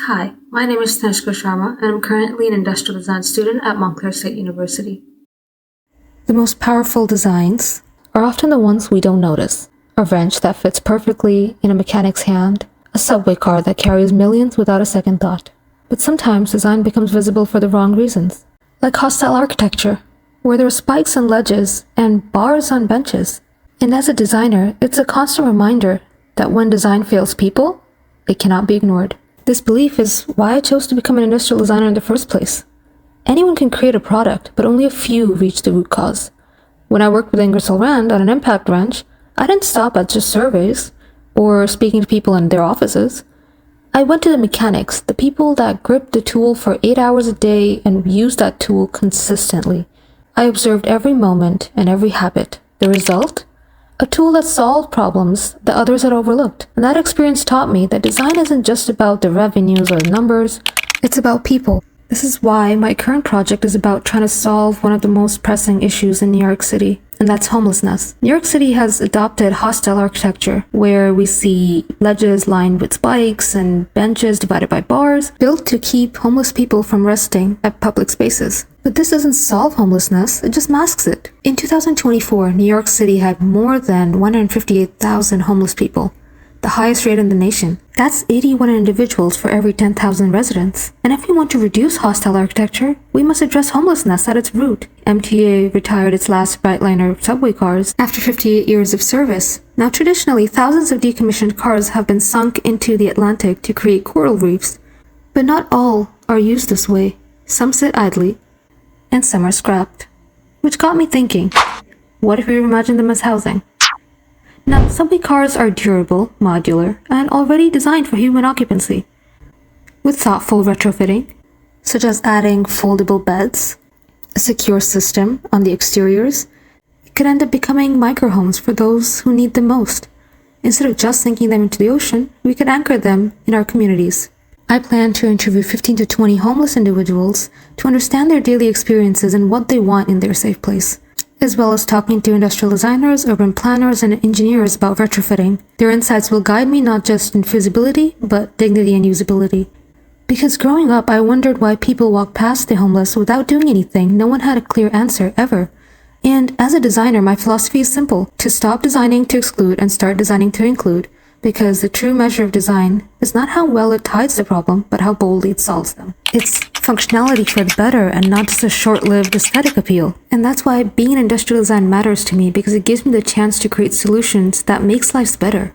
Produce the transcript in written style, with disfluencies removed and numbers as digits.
Hi, my name is Tanishka A Sharma, and I'm currently an industrial design student at Montclair State University. The most powerful designs are often the ones we don't notice. A wrench that fits perfectly in a mechanic's hand, a subway car that carries millions without a second thought. But sometimes design becomes visible for the wrong reasons, like hostile architecture, where there are spikes and ledges and bars on benches. And as a designer, it's a constant reminder that when design fails people, it cannot be ignored. This belief is why I chose to become an industrial designer in the first place. Anyone can create a product, but only a few reach the root cause. When I worked with Ingersoll Rand on an impact wrench, I didn't stop at just surveys or speaking to people in their offices. I went to the mechanics, the people that gripped the tool for 8 hours a day and used that tool consistently. I observed every moment and every habit. The result? A tool that solved problems that others had overlooked. And that experience taught me that design isn't just about the revenues or the numbers, it's about people. This is why my current project is about trying to solve one of the most pressing issues in New York City, and that's homelessness. New York City has adopted hostile architecture, where we see ledges lined with spikes and benches divided by bars, built to keep homeless people from resting at public spaces. But this doesn't solve homelessness, it just masks it. In 2024, New York City had more than 158,000 homeless people, the highest rate in the nation. That's 81 individuals for every 10,000 residents. And if we want to reduce hostile architecture, we must address homelessness at its root. MTA retired its last Brightliner subway cars after 58 years of service. Now, traditionally, thousands of decommissioned cars have been sunk into the Atlantic to create coral reefs. But not all are used this way. Some sit idly, and some are scrapped. Which got me thinking, what if we imagine them as housing? Now, subway cars are durable, modular, and already designed for human occupancy. With thoughtful retrofitting, such as adding foldable beds, a secure system on the exteriors, it could end up becoming microhomes for those who need them most. Instead of just sinking them into the ocean, we could anchor them in our communities. I plan to interview 15 to 20 homeless individuals to understand their daily experiences and what they want in their safe place, as well as talking to industrial designers, urban planners, and engineers about retrofitting. Their insights will guide me not just in feasibility, but dignity and usability. Because growing up, I wondered why people walk past the homeless without doing anything. No one had a clear answer, ever. And as a designer, my philosophy is simple: to stop designing to exclude and start designing to include. Because the true measure of design is not how well it hides the problem, but how boldly it solves them. It's functionality for the better and not just a short-lived aesthetic appeal. And that's why being in industrial design matters to me, because it gives me the chance to create solutions that makes lives better.